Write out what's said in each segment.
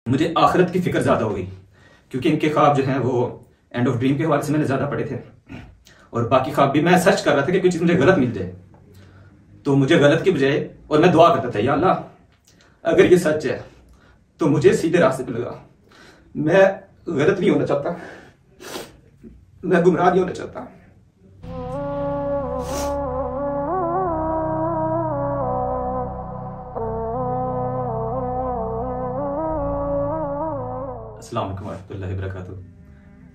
मुझे आखिरत की फिक्र ज्यादा हो गई, क्योंकि इनके ख्वाब जो हैं वो एंड ऑफ ड्रीम के हवाले से मैंने ज्यादा पढ़े थे, और बाकी ख्वाब भी मैं सर्च कर रहा था कि कोई चीज मुझे गलत मिल जाए, तो मुझे गलत की बजाय, और मैं दुआ करता था या अल्लाह अगर ये सच है तो मुझे सीधे रास्ते पे लगा। मैं गलत नहीं होना चाहता, मैं गुमराह नहीं होना चाहता। अस्सलाम वालेकुम वरहमतुल्लाहि वबरकातुहू।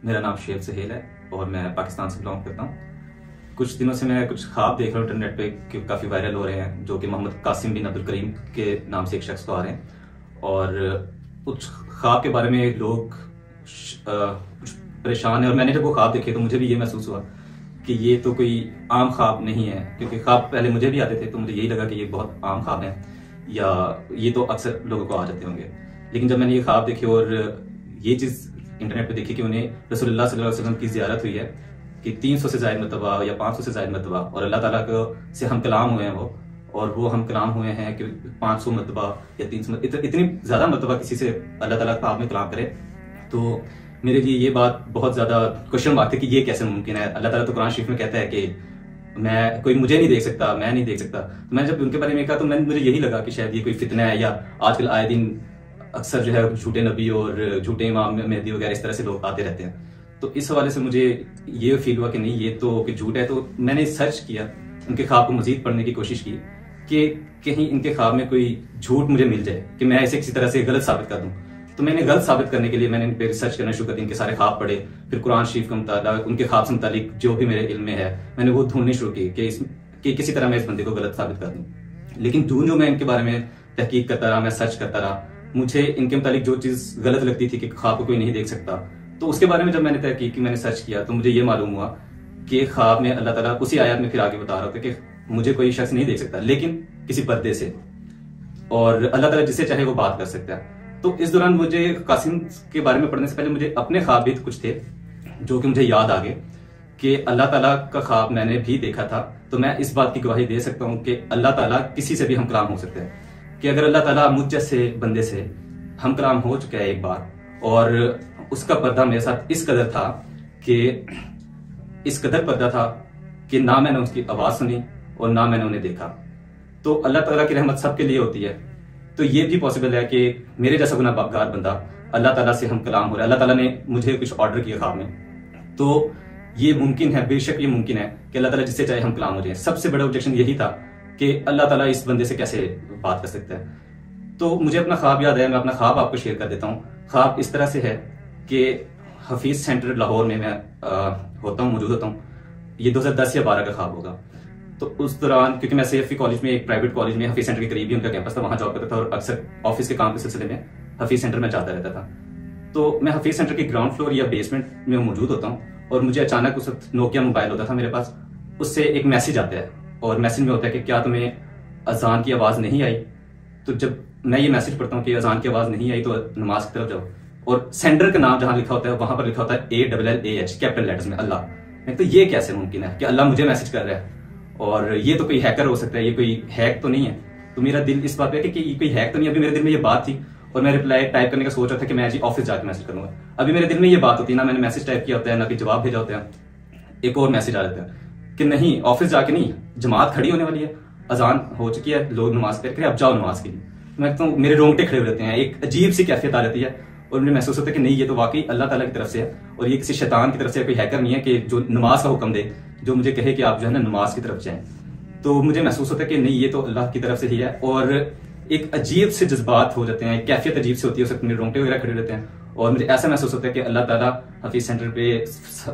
मेरा नाम शेख सहेल है और मैं पाकिस्तान से बिलोंग करता हूँ। कुछ दिनों से मैं कुछ ख्वाब देख रहा हूँ इंटरनेट पे कि काफ़ी वायरल हो रहे हैं, जो कि मोहम्मद कासिम बिन अब्दुल करीम के नाम से एक शख्स को आ रहे हैं, और उस ख्वाब के बारे में लोग परेशान है। और मैंने जब वो ख्वाब देखे तो मुझे भी ये महसूस हुआ कि ये तो कोई आम ख्वाब नहीं है, क्योंकि ख्वाब पहले मुझे भी आते थे तो मुझे यही लगा कि ये बहुत आम ख्वाब है या ये तो अक्सर लोगों को आ जाते होंगे। लेकिन जब मैंने ये ख्वाब देखे और ये चीज़ इंटरनेट पे देखी कि उन्हें रसूलुल्लाह सल्लल्लाहु अलैहि वसल्लम की ज़ियारत हुई है कि 300 से ज़ायद मरतबा या 500 से ज़ायद मरतबा, और अल्लाह ताला को से हम कलाम हुए हैं वो हम कलाम हुए हैं कि 500 मरतबा या 300 इतनी ज़्यादा मरतबा किसी से अल्लाह ताला ख्वाब में कलाम करे। तो मेरे लिए ये बात बहुत ज़्यादा क्वेश्चन मार्क थी कि ये कैसे मुमकिन है। अल्लाह ताला तो कुरान शरीफ में कहता है कि कोई मुझे नहीं देख सकता, मैं नहीं देख सकता। तो मैंने जब उनके बारे में कहा तो मुझे यही लगा कि शायद ये कोई फितना है, या आजकल आए दिन अक्सर जो है झूठे नबी और झूठे इमाम मेहदी वगैरह इस तरह से लोग आते रहते हैं। तो इस हवाले से मुझे ये फील हुआ कि नहीं, ये तो कि झूठ है। तो मैंने सर्च किया, उनके ख्वाब को मजीद पढ़ने की कोशिश की कि कहीं इनके ख्वाब में कोई झूठ मुझे मिल जाए कि मैं इसे किसी तरह से गलत साबित कर दूं। तो मैंने गलत साबित करने के लिए मैंने इन पर रिसर्च करना शुरू कर दी, इनके सारे ख्वाब पढ़े, फिर कुरान शरीफ के मुताबिक उनके ख्वाब से मुतालिक जो भी मेरे इल्म में है मैंने वो ढूंढनी शुरू की कि किसी तरह मैं इस बंदे को गलत साबित कर दूं। लेकिन जो मैं इनके बारे में तहकीक करता रहा, मैं सर्च करता रहा, मुझे इनके मुतालिक जो चीज़ गलत लगती थी कि ख्वाब को कोई नहीं देख सकता, तो उसके बारे में जब मैंने तहकीक की, मैंने सर्च किया, तो मुझे ये मालूम हुआ कि ख्वाब में अल्लाह ताला उसी आयत में फिर आगे बता रहा था कि मुझे कोई शख्स नहीं देख सकता, लेकिन किसी पर्दे से, और अल्लाह ताला जिससे चाहे वो बात कर सकता है। तो इस दौरान मुझे कासिम के बारे में पढ़ने से पहले मुझे अपने ख्वाब भी कुछ थे जो कि मुझे याद आ गए कि अल्लाह ताला का ख्वाब मैंने भी देखा था। तो मैं इस बात की गवाही दे सकता हूँ कि अल्लाह ताला किसी से भी हम कलाम हो सकते हैं, कि अगर अल्लाह ताला मुझ जैसे बंदे से हम कलाम हो चुका है एक बार, और उसका पर्दा मेरे साथ इस कदर था कि इस कदर पर्दा था कि ना मैंने उसकी आवाज सुनी और ना मैंने उन्हें देखा। तो अल्लाह ताला की रहमत सबके लिए होती है, तो ये भी पॉसिबल है कि मेरे जैसा गुनाहगार बंदा अल्लाह ताला से हम कलाम हो रहा है, अल्लाह ताला ने मुझे कुछ ऑर्डर किया ख्वाब में, तो ये मुमकिन है, बेशक ये मुमकिन है कि अल्लाह ताला जिससे चाहे हम कलाम हो जाए। सबसे बड़ा ऑब्जेक्शन यही था कि अल्लाह ताला इस बंदे से कैसे बात कर सकता है। तो मुझे अपना ख्वाब याद है, मैं अपना ख्वाब आपको शेयर कर देता हूँ। ख्वाब इस तरह से है कि हफीज सेंटर लाहौर में मैं मौजूद होता हूँ। ये 2010 या 12 का ख्वाब होगा। तो उस दौरान क्योंकि मैं CFE कॉलेज में, एक प्राइवेट कॉलेज में, हफीज सेंटर के करीब ही उनका कैंपस था, वहां जॉब करता था, और अक्सर ऑफिस के काम के सिलसिले में हफीज सेंटर में जाता रहता था। तो मैं हफीज सेंटर के ग्राउंड फ्लोर या बेसमेंट में मौजूद होता हूँ, और मुझे अचानक उस वक्त नोकिया मोबाइल होता था मेरे पास, उससे एक मैसेज आता है, और मैसेज में होता है कि क्या तुम्हें अजान की आवाज नहीं आई। तो जब मैं ये मैसेज पढ़ता हूँ कि अजान की आवाज नहीं आई तो नमाज की तरफ जाओ, और सेंडर का नाम जहां लिखा होता है वहां पर लिखा होता है ALLAH कैपिटल लेटर्स में, अल्लाह। तो ये कैसे मुमकिन है कि अल्लाह मुझे मैसेज कर रहा है, और ये तो कोई हैकर हो सकता है, ये कोई हैक तो नहीं है। तो मेरा दिल इस बात पे है कि ये कोई हैक तो नहीं। अभी मेरे दिल में ये बात थी, और मैं रिप्लाई टाइप करने का सोच रहा था कि मैं जी ऑफिस जाकर मैसेज करूंगा। अभी मेरे दिल में ये बात होती है, ना मैंने मैसेज टाइप किया होता है, ना कोई जवाब भेजा होता है, एक और मैसेज आ जाता है कि नहीं ऑफिस जाके नहीं, जमात खड़ी होने वाली है, अजान हो चुकी है, लोग नमाज पढ़ के अब जाओ नमाज के लिए। मैं तो मेरे रोंगटे खड़े हो जाते हैं, एक अजीब सी कैफियत आ जाती है, और मुझे महसूस होता है कि नहीं ये तो वाकई अल्लाह ताला की तरफ से है, और ये किसी शैतान की तरफ से, कोई हैकर नहीं है कि जो नमाज का हुक्म दे, जो मुझे कहे कि आप जो है ना नमाज की तरफ जाएं। तो मुझे महसूस होता है कि नहीं ये तो अल्लाह की तरफ से ही है, और एक अजीब से जज्बात हो जाते हैं, कैफियत अजीब से होती है, उसमें मेरे रोंगटे वगैरह खड़े रहते हैं, और मुझे ऐसा महसूस होता है कि अल्लाह ताला हफीज सेंटर पे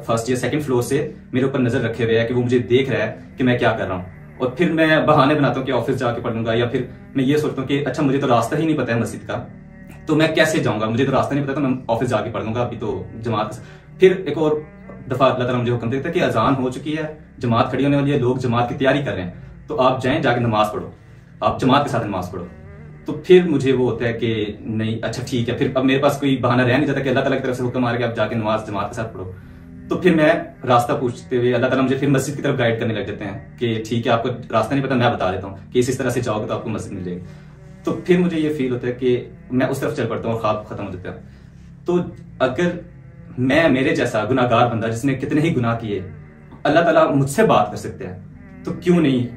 फर्स्ट या सेकंड फ्लोर से मेरे ऊपर नजर रखे हुए है, कि वो मुझे देख रहा है कि मैं क्या कर रहा हूँ। और फिर मैं बहाने बनाता हूँ कि ऑफिस जाके पढ़ूंगा, या फिर मैं ये सोचता हूँ कि अच्छा मुझे तो रास्ता ही नहीं पता है मस्जिद का, तो मैं कैसे जाऊंगा, मुझे तो रास्ता नहीं पता, तो मैं ऑफिस जाके पढ़ लूंगा, अभी तो जमात। फिर एक और दफा अल्लाह ताला मुझे हुक्म देता है कि अजान हो चुकी है, जमात खड़ी होने वाली है, लोग जमात की तैयारी कर रहे हैं, तो आप जाएं जाके नमाज पढ़ो, आप जमात के साथ नमाज पढ़ो। तो फिर मुझे वो होता है कि नहीं अच्छा ठीक है, फिर अब मेरे पास कोई बहाना रह नहीं जाता कि अल्लाह ताला की तरफ से हुक्म आ रहा है कि आप जाके नमाज जमात के साथ पढ़ो। तो फिर मैं रास्ता पूछते हुए अल्लाह ताला मुझे फिर मस्जिद की तरफ गाइड करने लग जाते हैं कि ठीक है आपको रास्ता नहीं पता, मैं बता देता हूँ कि इस तरह से जाओगे तो आपको मस्जिद मिल जाएगी। तो फिर मुझे ये फील होता है कि मैं उस तरफ चल पड़ता हूँ और ख्वाब खत्म हो जाता है। तो अगर मैं मेरे जैसा गुनाहगार बंदा जिसने कितने ही गुनाह किए, अल्लाह ताला मुझसे बात कर सकते हैं, तो क्यों नहीं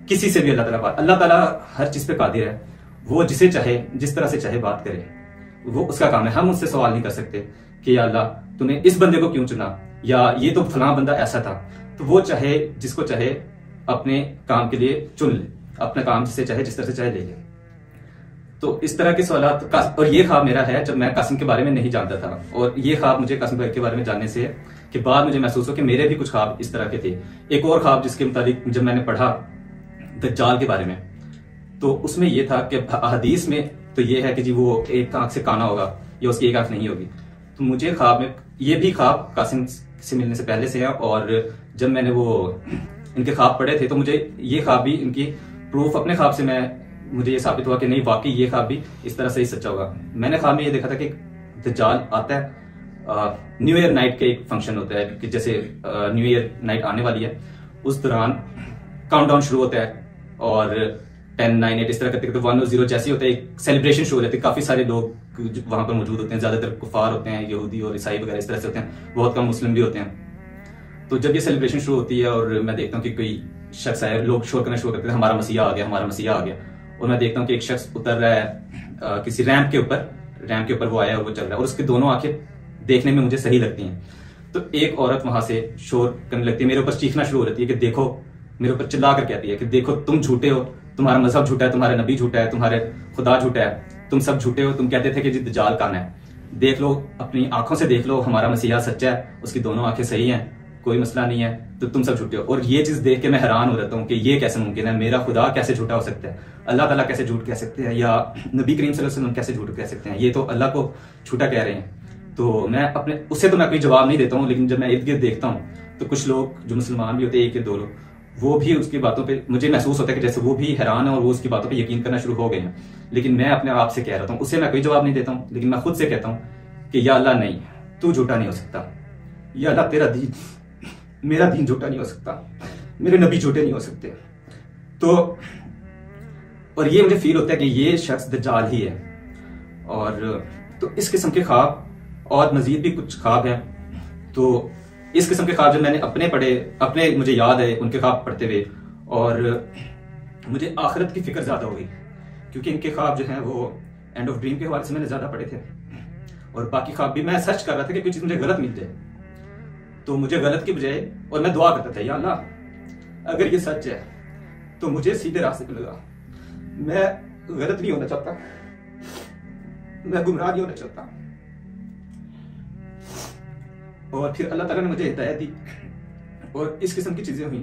किसी से भी अल्लाह ताला बात। अल्लाह ताला हर चीज पे कादिर है, वो जिसे चाहे जिस तरह से चाहे बात करे, वो उसका काम है। हम उससे सवाल नहीं कर सकते कि या अल्लाह तूने इस बंदे को क्यों चुना, या ये तो फलां बंदा ऐसा था। तो वो चाहे जिसको चाहे अपने काम के लिए चुन ले, अपना काम जिससे चाहे जिस तरह से चाहे ले ले। तो इस तरह के सवालात, और ये ख्वाब मेरा है जब मैं कासिम के बारे में नहीं जानता था, और ये ख्वाब मुझे कासिम भाई के बारे में जानने से कि बाद मुझे महसूस हो कि मेरे भी कुछ ख्वाब इस तरह के थे। एक और ख्वाब जिसके मुताबिक जब मैंने पढ़ा दज्जाल के बारे में, तो उसमें ये था कि हदीस में तो ये है कि जी वो एक आंख से काना होगा या उसकी एक आंख नहीं होगी। तो मुझे ख्वाब में, ये भी ख्वाब कासिम से मिलने से पहले से है, और जब मैंने वो इनके ख्वाब पढ़े थे तो मुझे ये ख्वाब भी, इनकी प्रूफ अपने ख्वाब से मुझे ये साबित हुआ कि नहीं वाकई ये ख्वाब भी इस तरह से ही सच्चा होगा। मैंने ख्वाब में ये देखा था कि दज्जाल आता है, न्यू ईयर नाइट के एक फंक्शन होता है कि जैसे न्यू ईयर नाइट आने वाली है, उस दौरान काउंटडाउन शुरू होता है और 10, 9, 8 इस तरह करते 1 और 0 जैसे होते हैं, एक सेलिब्रेशन शुरू हो जाती है। काफी सारे लोग वहां पर मौजूद होते हैं, ज्यादातर कुफार होते हैं, यहूदी और ईसाई वगैरह इस तरह से होते हैं, बहुत कम मुस्लिम भी होते हैं। तो जब ये सेलिब्रेशन शुरू होती है और मैं देखता हूँ कि कोई शख्स आया, लोग शोर करना शुरू करते हैं हमारा मसीहा आ गया, हमारा मसीहा आ गया। और मैं देखता हूँ कि एक शख्स उतर रहा है किसी रैंप के ऊपर वो आया और वो चल रहा है, और उसकी दोनों आंखें देखने में मुझे सही लगती हैं। तो एक औरत वहां से शोर करने लगती है, मेरे ऊपर चीखना शुरू हो जाती है कि देखो, मेरे ऊपर चिल्ला कर कहती है कि देखो तुम झूठे हो, तुम्हारा मजहब झूठा है, तुम्हारा नबी झूठा है, तुम्हारे खुदा झूठा है, तुम सब झूठे हो। तुम कहते थे कि जी दज्जाल काना है, देख लो अपनी आंखों से देख लो, हमारा मसीहा सच्चा है, उसकी दोनों आंखें सही हैं, कोई मसला नहीं है, तो तुम सब झूठे हो। और ये चीज देख के मैं हैरान हो जाता हूँ कि ये कैसे मुमकिन है, मेरा खुदा कैसे झूठा हो सकता है, अल्लाह ताला कैसे झूठ कह सकते हैं, या नबी करीम सल्लल्लाहु अलैहि वसल्लम कैसे झूठ कह सकते हैं, ये तो अल्लाह को झूठा कह रहे हैं। तो मैं अपने उससे तो मैं कोई जवाब नहीं देता हूँ, लेकिन जब मैं इर्द गिर्द देखता हूँ तो कुछ लोग जो मुसलमान भी होते हैं, एक या दो लोग, वो भी उसकी बातों पे मुझे महसूस होता है कि जैसे वो भी हैरान है और वो उसकी बातों पे यकीन करना शुरू हो गए हैं। लेकिन मैं अपने आप से कह रहा हूँ, उससे मैं कोई जवाब नहीं देता हूँ, लेकिन मैं खुद से कहता हूँ कि या अल्लाह नहीं, तू झूठा नहीं हो सकता, या अल्लाह तेरा दीन, मेरा दीन झूठा नहीं हो सकता, मेरे नबी झूठे नहीं हो सकते। तो और ये मुझे फील होता है कि ये शख्स दज्जाल ही है। और तो इस किस्म के ख्वाब और मजीद भी कुछ ख्वाब है। तो इस किस्म के ख्वाब जब मैंने अपने पढ़े, अपने मुझे याद है उनके ख्वाब पढ़ते हुए, और मुझे आखिरत की फिक्र ज्यादा हो गई, क्योंकि इनके ख्वाब जो हैं वो एंड ऑफ ड्रीम के हवाले से मैंने ज्यादा पढ़े थे, और बाकी ख्वाब भी मैं सर्च कर रहा था कि कोई चीज मुझे गलत मिल जाए। तो मुझे गलत की बजाय, और मैं दुआ करता था या अल्लाह अगर ये सच है तो मुझे सीधे रास्ते पे लगा, मैं गलत नहीं होना चाहता, मैं गुमराह नहीं होना चाहता। और फिर अल्लाह ताला ने मुझे हिदायत दी, और इस किस्म की चीजें हुई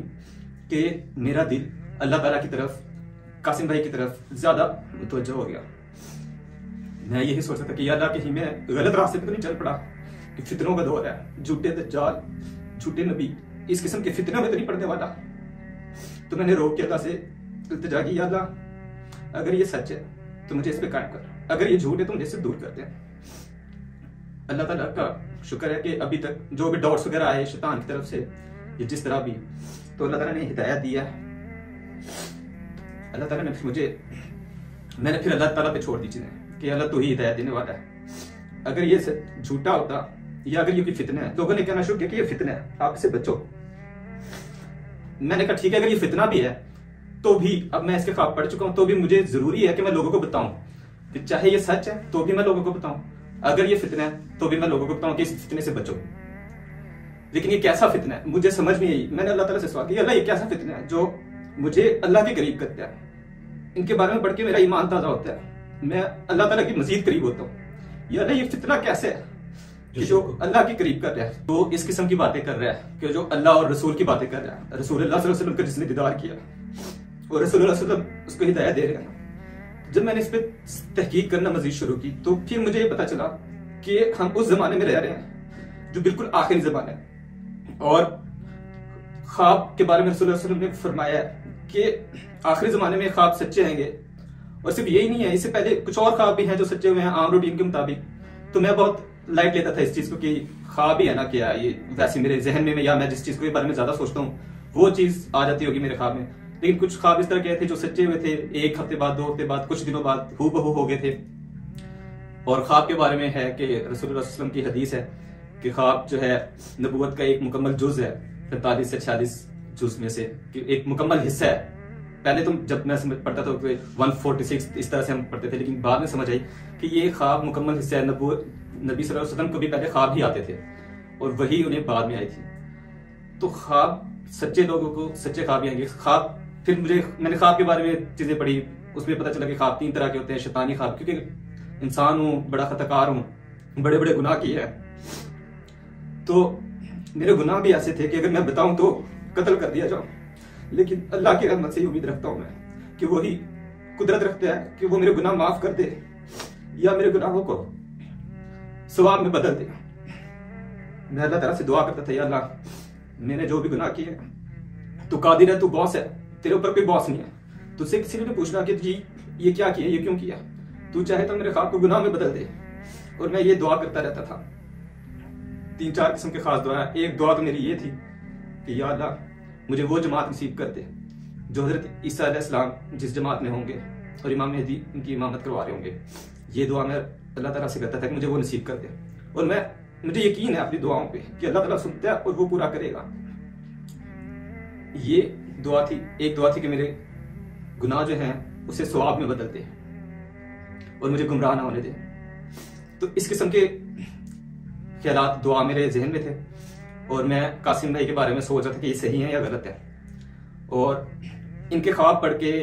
कि मेरा दिल अल्लाह ताला की तरफ, कासिम भाई की तरफ ज्यादा मुतवज्जह हो गया। मैं यही सोचता था कि या अल्लाह कहीं मैं गलत रास्ते पे तो नहीं चल पड़ा, कि फितनों का दौर है, झूठे दज्जाल, झूठे नबी, इस किस्म के फितनों में तो नहीं पड़ने वाला। तो मैंने रोक के अल्लाह से इल्तिजा की, या अल्लाह अगर ये सच है तो मुझे इस पे कायम कर, अगर ये झूठ है तो मुझे इससे दूर कर दे। अल्लाह ताला का शुक्र है कि अभी तक जो भी डाउट्स वगैरह आए शैतान की तरफ से, ये जिस तरह भी, तो अल्लाह ताला ने हिदायत दिया। अल्लाह ताला ने फिर मैंने फिर अल्लाह ताला पे छोड़ दी चीजें कि अल्लाह तू ही हिदायत देने वाला है। अगर ये झूठा होता या अगर ये कोई फितना है, लोगों ने कहना शुरू किया कि ये फितना है, आप इससे बचो। मैंने कहा ठीक है, अगर ये फितना भी है तो भी, अब मैं इसके ख्वाब पढ़ चुका हूं, तो भी मुझे जरूरी है कि मैं लोगों को बताऊं कि चाहे ये सच है तो भी मैं लोगों को बताऊं, अगर ये फितना है तो भी मैं लोगों को बताऊं कि इस फितने से बचो। लेकिन ये कैसा फितना है मुझे समझ में आई। मैंने अल्लाह ताला से सवाल किया, अल्लाह ये कैसा फितना है जो मुझे अल्लाह के करीब करता है, इनके बारे में पढ़ के मेरा ईमान ताजा होता है, मैं अल्लाह ताला की मजीद करीब होता हूँ। या अल्लाह ये फितना कैसे है कि जो अल्लाह के करीब कर रहा है, तो इस किस्म की बातें कर रहा है कि जो अल्लाह और रसूल की बातें कर रहा है, रसूल अल्लाह सल्लल्लाहु अलैहि वसल्लम का जिसने दीदार किया और रसूल अल्लाह सल्लल्लाहु अलैहि वसल्लम उसको हिदायत दे रहे हैं। जब मैंने इस पे तहकीक करना मजीद शुरू की तो फिर मुझे ये पता चला कि हम उस जमाने में रह रहे हैं जो बिल्कुल आखिरी जमाना है, और ख्वाब के बारे में रसूल सल्लल्लाहु अलैहि वसल्लम ने फरमाया कि आखिरी जमाने में ख्वाब सच्चे आएंगे। और सिर्फ यही नहीं है, इससे पहले कुछ और ख्वाब भी हैं जो सच्चे हुए हैं आम रूटीन के मुताबिक। तो मैं बहुत लाइट लेता था इस चीज को कि ख्वाब ही है ना, क्या ये वैसे मेरे जहन में या मैं जिस चीज के बारे में ज्यादा सोचता हूँ वो चीज आ जाती होगी मेरे ख्वाब में। लेकिन कुछ ख्वाब इस तरह के थे जो सच्चे हुए थे, 1 हफ्ते बाद, 2 हफ्ते बाद, कुछ दिनों बाद हूबहू हो गए थे। और ख्वाब के बारे में है कि रसूलुल्लाह सल्लल्लाहु अलैहि वसल्लम की हदीस है कि ख्वाब जो है नबूवत का एक मुकम्मल जुज है, 45 से 46 जुज में से एक मुकम्मल हिस्सा है। पहले तो जब मैं समझ पढ़ता था 146 इस तरह से हम पढ़ते थे, लेकिन बाद में समझ आई कि ये ख्वाब मुकम्मल हिस्सा है। नबी सल्लल्लाहु अलैहि वसल्लम को भी पहले ख्वाब ही आते थे और वही उन्हें बाद में आई थी। तो ख्वाब सच्चे लोगों को सच्चे ख्वाब ही आएंगे। ख्वाब फिर मैंने ख्वाब के बारे में चीजें पढ़ी, उसमें पता चला कि ख्वाब 3 तरह के होते हैं। शैतानी ख्वाब, क्योंकि इंसान हूं, बड़ा खतकार हूं, बड़े बड़े गुनाह किए हैं, तो मेरे गुनाह भी ऐसे थे कि अगर मैं बताऊं तो कत्ल कर दिया जाऊं। लेकिन अल्लाह की रहमत से ही उम्मीद रखता हूं मैं कि वही कुदरत रखता है कि वो मेरे गुनाह माफ कर दे या मेरे गुनाहों को सवाब में बदल दे। मैं अल्लाह ताला से दुआ करता था, या अल्लाह मैंने जो भी गुनाह किए, तू कादिर है, तू बॉस है, तेरे ऊपर कोई बॉस नहीं है। तुझसे किसी ने भी पूछना कि जी ये क्या किया, ये क्यों किया, तू चाहे तो मेरे ख्वाब को गुनाह में बदल दे। और मैं ये दुआ करता रहता था। 3-4 किस्म के खास दुआ। एक दुआ तो मेरी ये थी कि या अल्लाह मुझे वो जमात नसीब कर दे जो हजरत ईसा अलैहिस्सलाम जिस जमात में होंगे और इमाम मेहदी उनकी इमामत करवा रहे होंगे। ये दुआ मैं अल्लाह ताला से करता था कि मुझे वो नसीब कर दे। और मुझे यकीन है अपनी दुआओं पे कि अल्लाह ताला सुनता है और वो पूरा करेगा। ये दुआ थी। एक दुआ थी कि मेरे गुनाह जो हैं उसे सवाब में बदल दे और मुझे गुमराह ना होने दे। तो इस किस्म के ख्यालात दुआ मेरे जहन में थे और मैं कासिम भाई के बारे में सोच रहा था कि ये सही है या गलत है। और इनके ख्वाब पढ़ के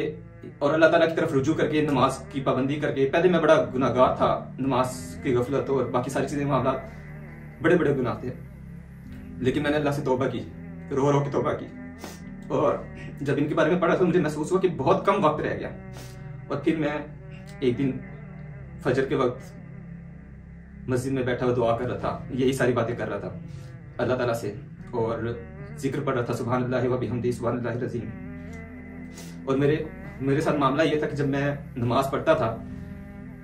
और अल्लाह ताला की तरफ रुजू करके नमाज की पाबंदी करके, पहले मैं बड़ा गुनाहगार था, नमाज की गफलत और बाकी सारी चीजें मामला बड़े बड़े गुनाह थे, लेकिन मैंने अल्लाह से तौबा की, रो रो के तौबा की। और जब इनके बारे में पढ़ा तो मुझे महसूस हुआ कि बहुत कम वक्त रह गया। और फिर मैं एक दिन फजर के वक्त मस्जिद में बैठा हुआ दुआ कर रहा था, यही सारी बातें कर रहा था अल्लाह ताला से और जिक्र पढ़ रहा था, सुभान अल्लाह व बिहम्दिही सुभान अल्लाहिल अज़ीम। और मेरे साथ मामला ये था कि जब मैं नमाज पढ़ता था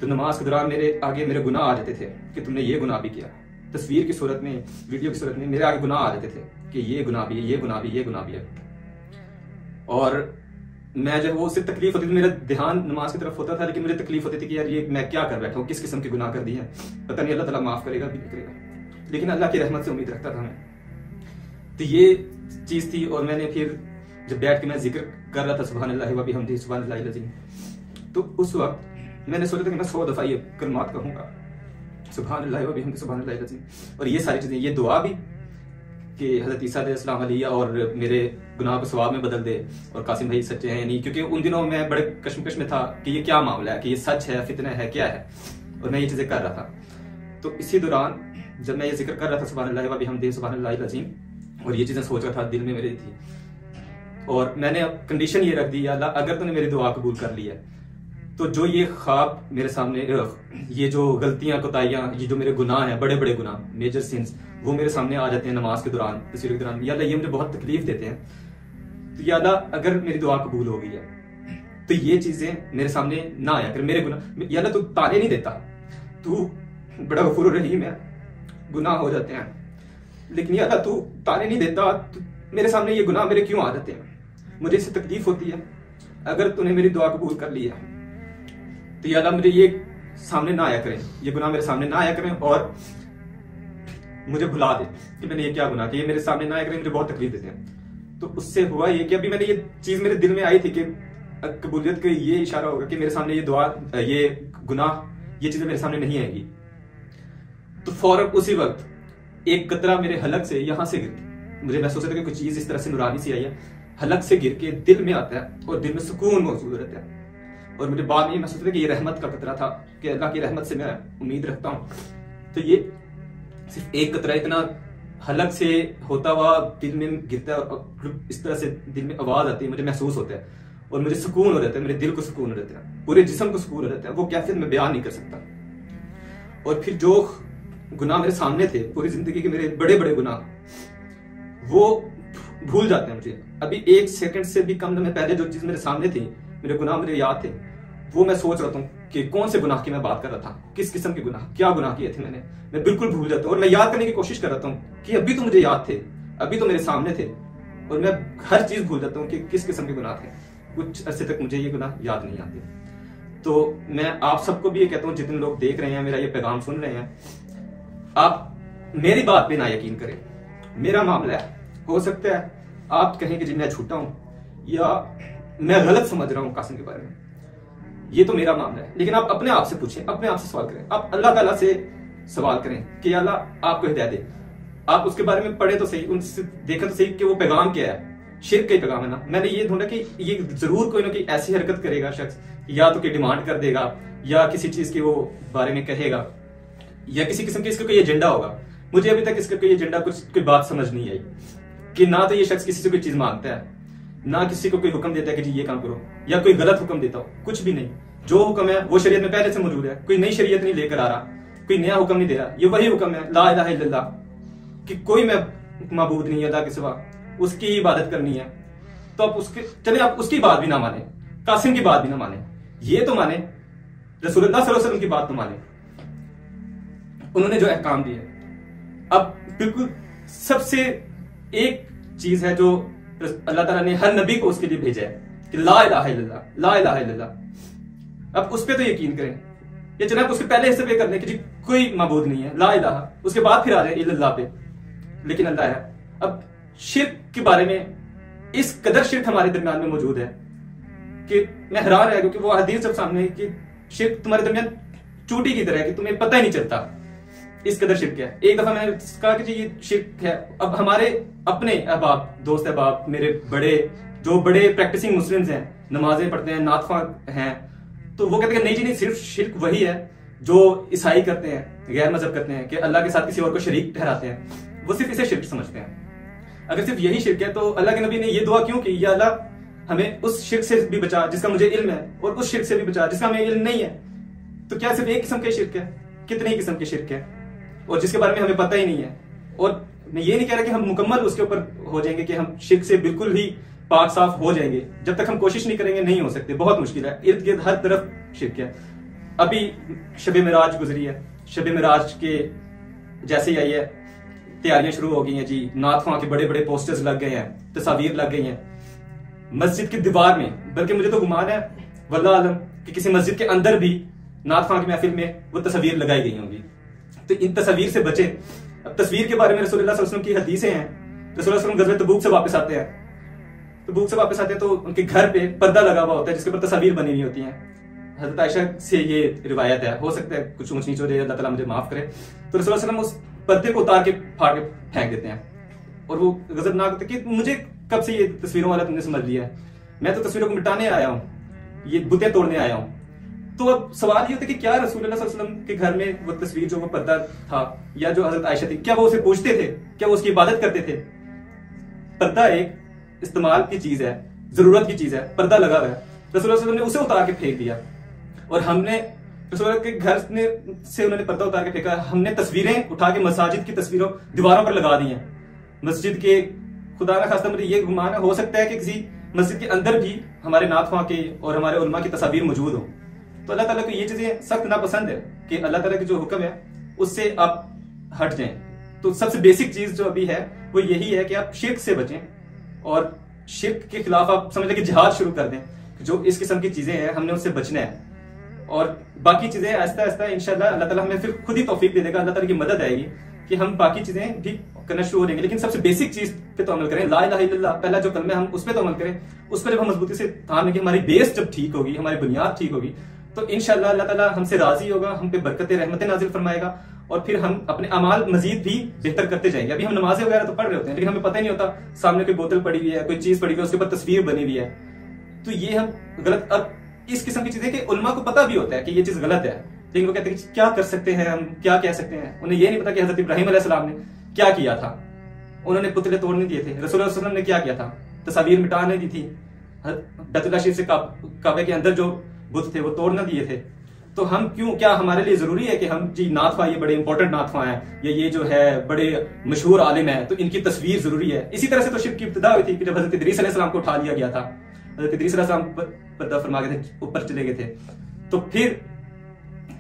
तो नमाज के दौरान मेरे आगे मेरे गुनाह आ जाते थे कि तुमने ये गुनाह भी किया। तस्वीर की सूरत में, वीडियो की सूरत में मेरे आगे गुनाह आ जाते थे कि ये गुनाह भी है, ये गुनाह भी, ये गुनाह भी है। और मैं जब वो उससे तकलीफ होती थी, मेरा ध्यान नमाज की तरफ होता था, लेकिन मुझे तकलीफ होती थी कि यार ये मैं क्या कर बैठा हूँ, किस किस्म के गुनाह कर दिए हैं, पता नहीं अल्लाह ताला माफ करेगा भी नहीं करेगा। लेकिन अल्लाह की रहमत से उम्मीद रखता था मैं। तो ये चीज थी। और मैंने फिर जब बैठ के मैं जिक्र कर रहा था सुभान अल्लाह व बिहम्दिही सुभान अल्लाहिल अज़ीम, तो उस वक्त मैंने सोचा था कि मैं 100 दफा ये कलमात कहूंगा, सुभान अल्लाह व बिहम्दिही सुभान अल्लाहिल अज़ीम। और ये सारी चीजें, ये दुआ भी कि हज़रत ईसा अलैहिस्सलाम और मेरे गुनाह को सवाब में बदल दे और कासिम भाई सच्चे हैं या नहीं। क्योंकि उन दिनों मैं बड़े कश्मकश में था कि ये क्या मामला है, कि ये सच है, फितना है, क्या है। और मैं ये चीजें कर रहा था। तो इसी दौरान जब मैं ये जिक्र कर रहा था सुभान अल्लाह व बिहम्दिही सुभान अल्लाहिल अज़ीम, और ये चीजें सोच रहा था, दिल में मेरे थी, और मैंने अब कंडीशन ये रख दी, या अल्लाह अगर तूने मेरी दुआ कबूल कर ली है तो जो ये ख्वाब मेरे सामने, ये जो गलतियां कोताहियां, ये जो मेरे गुनाह हैं, बड़े बड़े गुनाह, मेजर सिंस, वो मेरे सामने आ जाते हैं नमाज के दौरान, तस्वीर के दौरान, या अल्लाह ये मुझे बहुत तकलीफ देते हैं। तो या अल्लाह अगर मेरी दुआ कबूल हो गई है तो ये चीजें मेरे सामने ना आया कर, मेरे गुनाह, या अल्लाह तू ताने नहीं देता, तू बड़ा गफूर रहीम है, गुनाह हो जाते हैं, लेकिन या अल्लाह तू ताने नहीं देता, मेरे सामने ये गुनाह मेरे क्यों आ जाते हैं, मुझे इससे तकलीफ होती है। अगर तूने मेरी दुआ कबूल कर ली है तो या अल्लाह मुझे ये सामने ना आया करें, ये गुनाह मेरे सामने ना आया करें और मुझे भुला दे कि मैंने ये क्या गुनाह किया, मेरे सामने ना आया करें, मुझे बहुत तकलीफ देते हैं। तो उससे हुआ ये कि अभी मैंने ये चीज मेरे दिल में आई थी कि कबूलियत का ये इशारा होगा कि मेरे सामने ये दुआ, ये गुनाह, ये चीजें मेरे सामने नहीं आएगी। तो फौरन उसी वक्त एक कतरा मेरे हलक से यहां से गिर, मुझे महसूस होता है कि कुछ चीज इस तरह से नुरानी सी आई है, हलक से गिर के दिल में आता है और दिल में सुकून मौजूद रहता है। और मुझे बाद में ये महसूस होता है कि ये रहमत का कतरा था, कि अल्लाह की रहमत से मैं उम्मीद रखता हूँ। तो ये सिर्फ एक कतरा इतना हलक से होता हुआ दिल में गिरता है और इस तरह से दिल में आवाज आती है, मुझे महसूस होता है और मुझे सुकून हो जाता है, मेरे दिल को सुकून हो जाता है, पूरे जिस्म को सुकून हो जाता है। वो कैफियत में बयान नहीं कर सकता। और फिर जो गुनाह मेरे सामने थे, पूरी जिंदगी के मेरे बड़े बड़े गुनाह, वो भूल जाते हैं मुझे। अभी 1 सेकंड से भी कम समय पहले जो चीज मेरे सामने थी, मेरे गुनाह मुझे याद थे, वो मैं सोच रहा हूँ कि कौन से गुनाह की मैं बात कर रहा था, किस किस्म के गुनाह, क्या गुनाह किए थे मैं बिल्कुल भूल जाता हूँ। और मैं याद करने की कोशिश कर रहा हूँ कि अभी तो मुझे याद थे, अभी तो मेरे सामने थे, और मैं हर चीज भूल जाता हूँ कि किस किस्म के गुनाह थे। कुछ अरसे तक मुझे ये गुनाह याद नहीं आते। तो मैं आप सबको भी ये कहता हूँ, जितने लोग देख रहे हैं, मेरा ये पैगाम सुन रहे हैं, आप मेरी बात पे ना यकीन करें। मेरा मामला है, हो सकता है आप कहें कि जी मैं झूठा हूं या मैं गलत समझ रहा हूं कासिम के बारे में, ये तो मेरा मामला है। लेकिन आप अपने आप से पूछें, अपने आप से सवाल करें, आप अल्लाह ताला से सवाल करें कि अल्लाह आपको हिदायत दे। आप उसके बारे में पढ़े तो सही, उनसे देखा तो सही कि वो पैगाम क्या है। शिर्क का ही पैगाम है ना। मैंने ये ढूंढा कि ये जरूर कोई ना कोई ऐसी हरकत करेगा शख्स, या तो कोई डिमांड कर देगा या किसी चीज के वो बारे में कहेगा या किसी किस्म की इसका कोई एजेंडा होगा। मुझे अभी तक इसका कोई एजेंडा, कुछ कोई बात समझ नहीं आई कि ना तो ये शख्स किसी से कोई चीज मांगता है, ना किसी को कोई हुक्म देता है कि जी ये काम करो, या कोई गलत हुक्म देता हो, कुछ भी नहीं। जो हुक्म है वो शरीयत में पहले से मौजूद है, कोई नई शरीयत नहीं लेकर आ रहा, कोई नया हुक्म नहीं दे रहा। ये वही हुक्म है, ला इलाहा इल्लल्लाह, कि कोई मैं माबूद नहीं है अल्लाह के सिवा, उसकी इबादत करनी है। तो आप उसके चले, आप उसकी बात भी ना माने, कासिम की बात भी ना माने, ये तो माने रसूलुल्लाह सल्लल्लाहु अलैहि वसल्लम की बात तो माने, उन्होंने जो अहकाम दिए। अब बिल्कुल सबसे एक चीज है जो अल्लाह ताला ने हर नबी को उसके लिए भेजा है कि ला इलाहा इल्लल्लाह, ला इलाहा इल्लल्लाह। अब उस पे तो यकीन करें, या जनाब उसके पहले हिस्से पे कर लें कि जी कोई माबूद नहीं है, ला इलाहा, उसके बाद फिर आ जाए इल्लल्लाह पे, लेकिन अल्लाह है। अब शिर्क के बारे में इस कदर शिर्क हमारे दरमियान में मौजूद है कि मैं हैरान रह, क्योंकि वो हदीस जब सामने है कि शिर्क तुम्हारे दरमियान चूटी की तरह है कि तुम्हें पता ही नहीं चलता इस कदर शिर्क है। एक दफा मैंने कहा कि जी ये शिर्क है। अब हमारे अपने अहबाब, दोस्त अहबाब, मेरे बड़े जो बड़े प्रैक्टिसिंग मुस्लिम्स हैं, नमाजें पढ़ते हैं, नातफा हैं, तो वो कहते हैं नहीं जी नहीं, सिर्फ शिर्क वही है जो ईसाई करते हैं, गैर मजहब करते हैं, कि अल्लाह के साथ किसी और को शरीक ठहराते हैं, वो सिर्फ इसे शिर्क समझते हैं। अगर सिर्फ यही शिर्क है तो अल्लाह के नबी ने ये दुआ क्यों की, या अल्लाह हमें उस शिर्क से भी बचा जिसका मुझे इल्म है, और उस शिर्क से भी बचा जिसका हमें इल्म नहीं है। तो क्या सिर्फ एक किस्म के शिर्क है? कितने किस्म के शिर्क है, और जिसके बारे में हमें पता ही नहीं है। और मैं ये नहीं कह रहा कि हम मुकम्मल उसके ऊपर हो जाएंगे, कि हम शिर्क से बिल्कुल ही पाक साफ हो जाएंगे। जब तक हम कोशिश नहीं करेंगे नहीं हो सकते, बहुत मुश्किल है। इर्द गिर्द हर तरफ शिर्क है। अभी शब मिराज गुजरी है, शब मिराज के जैसे ही आई है, तैयारियां शुरू हो गई हैं जी, नातखवां के बड़े बड़े पोस्टर्स लग गए हैं, तस्वीर लग गई हैं मस्जिद की दीवार में। बल्कि मुझे तो गुमान है वल्लाह आलम कि किसी मस्जिद के अंदर भी नातखवां की महफिल में वो तस्वीर लगाई गई होंगी। तो इन तस्वीर से बचे। अब तस्वीर के बारे में रसूलुल्लाह सल्लल्लाहु अलैहि वसल्लम की हदीसें हैं। रसूलुल्लाह सल्लल्लाहु अलैहि वसल्लम गज़वे तबूक से वापस आते हैं, तबूक से वापस आते हैं तो उनके घर पे पर्दा लगा हुआ होता है जिसके ऊपर तस्वीर बनी हुई होती है। हज़रत आयशा से ये रिवायत है, हो सकता है कुछ ऊंच नीच हो जाए, अल्लाह ताला मुझे माफ करे। तो रसूलुल्लाह सल्लल्लाहु अलैहि वसल्लम उस पर्दे को उतार के फाड़ के फेंक देते हैं, और वो गजबनाक होता है कि मुझे कब से ये तस्वीरों वाला तुमने समझ लिया है, मैं तो तस्वीरों को मिटाने आया हूँ, ये बुतें तोड़ने आया हूँ। तो अब सवाल ये होता है कि क्या रसूलुल्लाह सल्लल्लाहु अलैहि वसल्लम के घर में वो तस्वीर जो वो पर्दा था, या जो हजरत आयशा थी, क्या वो उसे पूछते थे, क्या वो उसकी इबादत करते थे? पर्दा एक इस्तेमाल की चीज है, जरूरत की चीज है, पर्दा लगा हुआ है, रसूलुल्लाह सल्लल्लाहु अलैहि वसल्लम ने उसे उतार के फेंक दिया, और हमने रसूलुल्लाह के घर से उन्होंने पर्दा उतार के फेंका, हमने तस्वीरें उठा के मसाजिद की तस्वीरों दीवारों पर लगा दी हैं मस्जिद के। खुदा ना खास्ता मुझे ये गुमान है, हो सकता है कि किसी मस्जिद के अंदर भी हमारे नातखवां के और हमारे उलमा की तस्वीर मौजूद हो। तो अल्लाह ताला को ये चीजें सख्त नापसंद है कि अल्लाह ताला के जो हुक्म है उससे आप हट जाएं। तो सबसे बेसिक चीज जो अभी है वो यही है कि आप शिर्क से बचें, और शिर्क के खिलाफ आप समझ लें कि जिहाद शुरू कर दें। जो इस किस्म की चीजें हैं हमने उससे बचना है, और बाकी चीजें आहिस्ता आहिस्ता इंशाल्लाह अल्लाह ताला हमें फिर खुद ही तौफीक दे देगा, अल्लाह ताला की मदद आएगी कि हम बाकी चीजें भी करना शुरू हो जाएंगे। लेकिन सबसे बेसिक चीज पे तो अमल करें, ला इलाहा इल्लल्लाह, पहला जो कलमा है हम उस पर तो अमल करें। उस पर जब हम मजबूती से थाम लेंगे, हमारी बेस जब ठीक होगी, हमारी बुनियाद ठीक होगी, तो इंशाल्लाह अल्लाह ताला हमसे राजी होगा, हम पे बरकतें रहमतें नाजिल फरमाएगा, और फिर हम अपने अमाल मजीद भी बेहतर करते जाएंगे। अभी हम नमाजें वगैरह तो पढ़ रहे होते हैं, लेकिन हमें पता ही नहीं होता सामने कोई बोतल पड़ी हुई है, कोई चीज पड़ी हुई है, उसके ऊपर तस्वीर बनी हुई है, तो ये हम गलत। अब इस किस्म की चीजें कि उलमा को पता भी होता है कि ये चीज गलत है, लेकिन वो कहते हैं कि क्या कर सकते हैं हम, क्या कह सकते हैं। उन्हें ये नहीं पता कि हजरत इब्राहिम अलैहिस्सलाम ने क्या किया था। उन्होंने पुतले तोड़ने दिए थे, रसूलुल्लाह सल्लल्लाहु अलैहि वसल्लम ने क्या किया था, तस्वीर मिटाने दी थी, बैतुल्लाह शरीफ से काबे के अंदर जो बुत थे वो तोड़ना दिए थे। तो हम क्यों, क्या हमारे लिए जरूरी है कि हम जी नातखवा ये बड़े इंपॉर्टेंट नातखवा हैं, या ये जो है बड़े मशहूर आलिम है तो इनकी तस्वीर जरूरी है? इसी तरह से तो शिर्क की इब्तिदा हुई थी कि जब हजरत इदरीस अलैहिस्सलाम को उठा लिया गया था, हजरत इदरीस अलैहिस्सलाम पर्दा फरमा गए थे, ऊपर चले गए थे, तो फिर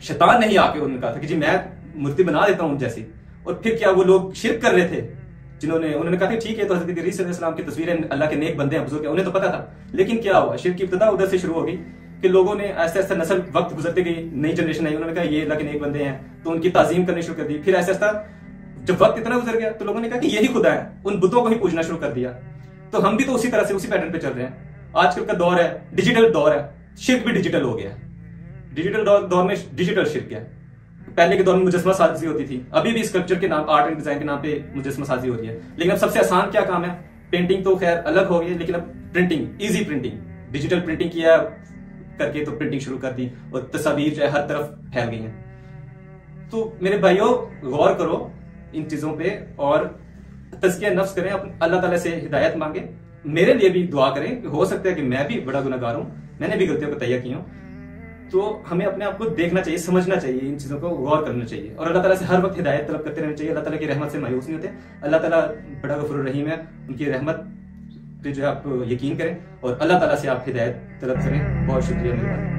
शैतान ने ही आके उन्होंने कहा था कि जी मैं मूर्ति बना देता हूं जैसी। और फिर क्या वो लोग शिर्क कर रहे थे? उन्होंने कहा ठीक है तो हजरत इदरीस अलैहिस्सलाम की तस्वीरें अल्लाह के नेक बंदे हैं, बुजुर्ग हैं, उन्हें तो पता था। लेकिन क्या हुआ, शिर्क की इब्तिदा उधर से शुरू हो गई कि लोगों ने ऐसे ऐसा नस्ल वक्त गुजरते गई, नई जनरेशन आई, उन्होंने कहा ये अल्लाह के नेक बंदे हैं, तो उनकी ताजीम करनी शुरू कर दी। फिर ऐसा ऐसा जब वक्त इतना गुजर गया तो लोगों ने कहा कि यही खुदा है, उन बुतों को ही पूजना शुरू कर दिया। तो हम भी तो उसी तरह से उसी पैटर्न पे चल रहे हैं। आजकल का दौर है, डिजिटल दौर है, शिर्क भी डिजिटल हो गया है। डिजिटल दौर में डिजिटल शिर्क है। पहले के दौर में मुजस्समा साजी होती थी, अभी भी स्कल्पचर के नाम, आर्ट एंड डिजाइन के नाम पे मुजस्समा साजी हो रही है। लेकिन अब सबसे आसान क्या काम है, पेंटिंग तो खैर अलग हो गई है, लेकिन अब printing, easy printing, digital printing किया करके तो प्रिंटिंग शुरू कर दी और तस्वीर जो है हर तरफ फैल गई हैं। तो मेरे भाइयों, गौर करो इन चीजों पे और तज़किया नफ्स करें, अल्लाह ताला से हिदायत मांगे। मेरे लिए भी दुआ करें कि हो सकता है कि मैं भी बड़ा गुनहगार हूं, मैंने भी गलतियों को तय की हूं। तो हमें अपने आप को देखना चाहिए, समझना चाहिए, इन चीजों को गौर करना चाहिए और अल्लाह ताला से हर वक्त हिदायत तलब करते रहना चाहिए। अल्लाह ताला की रहमत से मायूस नहीं होते। अल्लाह ताला बड़ा गफूर रहीम है, उनकी रहमत पे जो है आप यकीन करें और अल्लाह ताला से आप हिदायत तलब करें। बहुत शुक्रिया मेरे भाई।